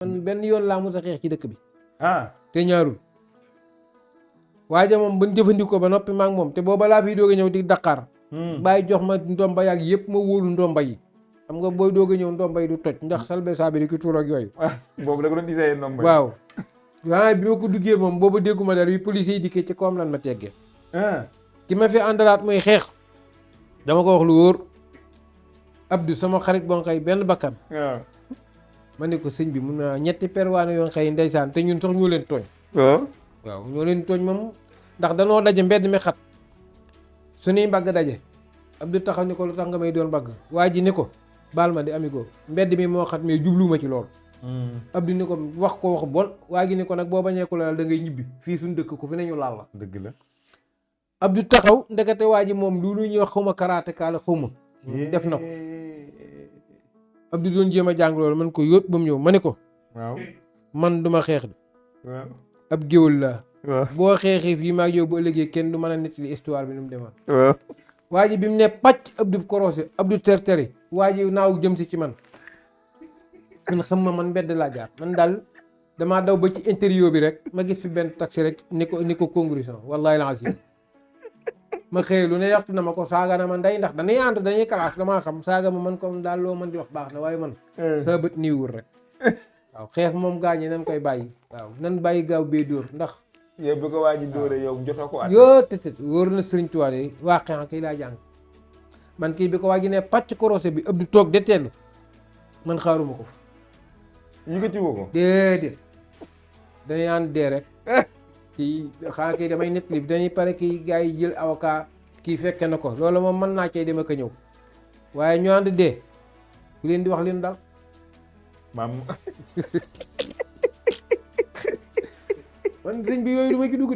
man benn yoon laa mos a xeex ci dëkk bi te ñaarul waaja moom buñ jëfandikoo ba noppi maak moom te booba laa fiy doog a ñëw di Dakar bàyyi jox ma ndomba yaag yëpp ma wóolu ndomba yi xam nga booy doog a ñëw ndomba yi du toj ndax salbe saabi di ki tuur ak yooyu boobu la ko doon disee ndomba waaw waaye bi ma ko duggee moom booba dégguma dara bi police yi dikkee ci koom lan ma teggee ki ma fi àndalaat muy xeex dama ko wax lu wóor Abdou sama xarit boo xëy benn bakkan ma ne ko sëñ bi mun naa ñetti perwaane yoo xëy ndeysaan te ñun sax ñoo leen tooñ waaw ñoo leen tooñ moom ndax danoo daje mbedd mi xat suñuy mbagg daje Abdou taxaw ni ko lu tax nga may doon mbagg waa ji ni ko baal ma di amigo mbedd mi moo xat mais jubluwuma ci lool Abdou ni ko wax ko wax bon waa ji ni ko nag boo bañee ko laal da ngay ñibbi fii suñ dëkk ku fi ne ñu laal la dëgg la Abdou taxaw ndekete waa ji moom loolu ñuy wax xawma karaté kaala xawma def na ko Abdou doon jéem a jàng loolu man ko yóot ba mu ñëw ma ne ko waaw man duma xeex de waaw ab géwël laa waaw boo xeexee fii maag yow bu ëllëgee kenn du mën a nettali histoire bi nu mu demoon waaw waa ji bi mu ne pàcc Abdou korosé Abdou terteri waa ji naaw jëm si ci man xam ma man mbedd laa jaar man daal damaa daw ba ci intérieur bi rek ma gis fi benn taxi rek ni ko congrution wallahi la asi ma xëy lu ne yàq na ma ko saaga na ma ndey ndax dañuy ànd dañuy kalaas damaa xam saaga ma man ko daal loo mën di wax baax na waaye man sa bët niiwul rek waaw xeex moom gaañi nan koy bàyyi waaw nan bàyyi gaaw bee dóor ndax yow bi ko waa ji dóore yow jotoo ko at yoo tëtët wóor na sëriñ Tuubaa de waa xeex kii laa jàng man kii bi ko waa ji ne pàcc korosé bi ëpp du toog de teelu man xaaruma ko fa yëkkati woo ko déedéet dañuy ànd dee rek kii xanaa kii damay nett li dañuy pare kii gars yi jël avocat kii fekke na ko loolu moom mën naa cay dem ak a ñëw waaye ñu ànd dee ku leen di wax leen daal maam man sëñ bi yooyu du ma ci dugg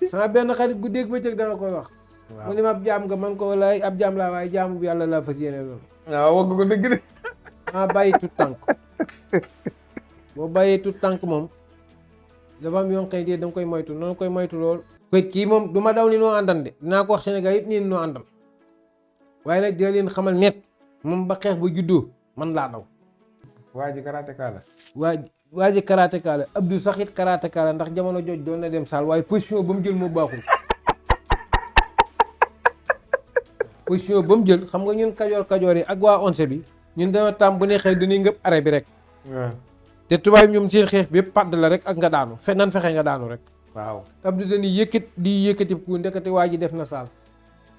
sama benn xarit gu dégg ba cëg dama koy wax mu ne ma ab jaam nga man ko walaay ab jaam laa waaye jaamu bi yàlla laa fas yéene loolu waaw wax ko dëgg de maa bàyyi tut tànk boo bàyyee tut tànk moom dafa am yoon xëy dee danga koy moytu noonu koy moytu lool koy kii moom du ma daw ni noo àndan de dinaa ko wax Sénégal yëpp nii noo àndan waaye nag dina leen xamal net moom ba xeex ba juddoo man laa daw waa ji karatéka la waa ji karatéka la Abdou sax it karatéka la ndax jamono jooj doon na dem saal waaye position ba mu jël moo baaxul position ba mu jël xam nga ñun kajoor yi ak waa onse bi ñun dana tam bu ne xëy dañuy ngëp arrêt bi rek te tubaab ñoom seen xeex bi yëpp padd la rek ak nga daanu nan fexe nga daanu rek waaw Abdou dañuy yëkkati ku ndekete waa ji def na saal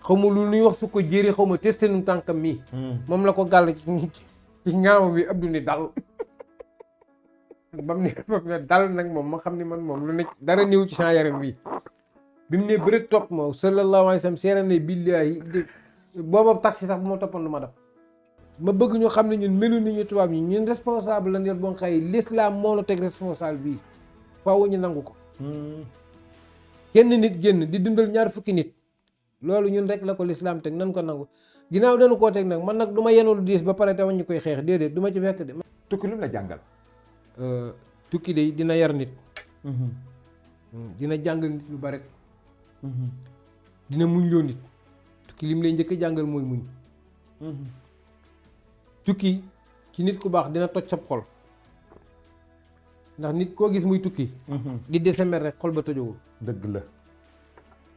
xaw ma lu ñuy wax su ko jëri xaw ma testé nu tànkam mii moom la ko gàll ci ñaama bi Abdou ni dal bam ne dal nag moom ma xam ni man moom lu ne dara néew ci sa yaram wi bi mu ne bëri topp ma sallallahu alayhi wa sallam seera ne billaahi booba taxi sax bu ma toppoon lu ma def ma bëgg ñu xam ne ñun melu ni ñu tubaab yi ñun responsable lan yor boo xëy l'islam moo la teg responsable bii faaw ñu nangu ko kenn nit génn di dundal 20 nit loolu ñun rek la ko l'islam teg nan ko nangu ginnaaw dañu koo teg nag man nag du ma yenul diis ba pare tamit ñu koy xeex déedéet du ma ci fekk de tukki lu mu la jàngal tukki de dina yar nit dina jàngal nit lu bari dina muñ loo nit tukki lim lay njëkk jàngal mooy muñ tukki ci nit ku baax dina toj sab xol ndax nit koo gis muy tukki di décembre rek xol ba tojowul dëgg la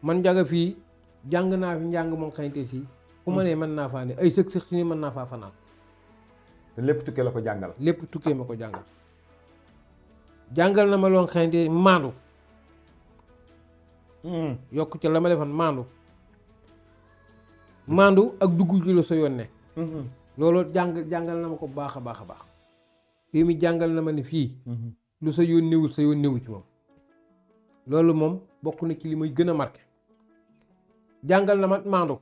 man jaga fii jàng naa fi njàng moom xañte si fu ma nee mën naa faa ne ay sëg sëg si ni mën naa faa fanaan te lépp tukkee la ko jàngal lépp tukkee ma ko jàngal jàngal na ma loon xañte maandu yokk ca la ma defoon maandu ak dugg ci la sa yoon ne loolu jàngal na ma ko baax a baax a baax fii mi jàngal na ma ne fii lu sa yoon néwul sa yoon néwu ci moom loolu moom bokk na ci li may gën a marqué jàngal na ma maandu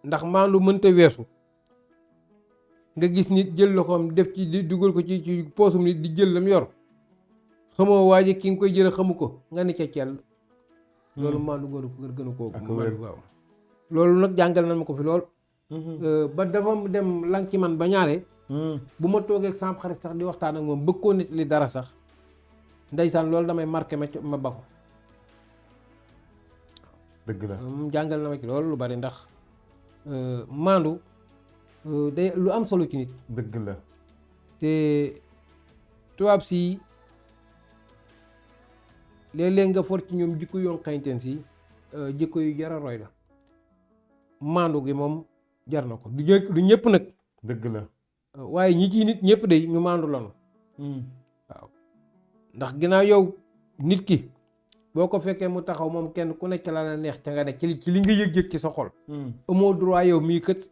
ndax maandu mënta weesu nga gis nit jël loxoom def ci di dugal ko ci poosum nit di jël lam yor xamoo waa ji ki nga koy jël xamu ko nga ne ca cell loolu maandu gën a koo maandu waaw loolu nag jàngal na ma ko fi lool ba dafa dem lang ci man ba ñaare bu ma toogee ak sama xarit sax di waxtaan ak moom bëgg koo nit li dara sax ndeysaan loolu damay marqué ma ba ko dëgg la moom jàngal na ma ci loolu lu bari ndax maandu day lu am solo ci nit dëgg la te tubaab si léeg-léeg nga for ci ñoom jikko yoon xañteen si jikko yu jar a roy la maandu gi moom jar na ko du ñëpp nag dëgg la. waaye ñi ci nit ñëpp de ñu maandu lanu waaw ndax ginnaaw yow nit ki boo ko fekkee mu taxaw moom kenn ku nekk la neex ca nga nekk ci li nga yëg-yëg ci sa xol amoo droit yow mii kët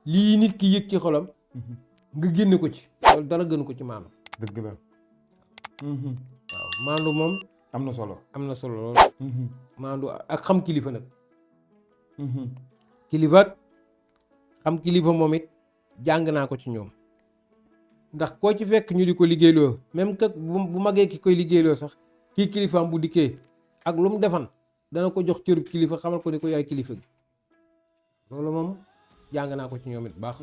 lii nit ki yëg ci xolam nga génne ko ci loolu dara gën ko ci maandu dëgg la. waaw maandu moom am na solo. am na solo lool maandu ak xam kilifa nag kilifa ak xam kilifa moom it jàng naa ko ci ñoom ndax koo ci fekk ñu di ko liggéeyloo même que bu magee ki koy liggéeyloo sax kii kilifaam bu dikkee ak lu mu defan dana ko jox cërub kilifa xamal ko ni ko yaay kilifa gi loolu moom jàng naa ko ci ñoom it baax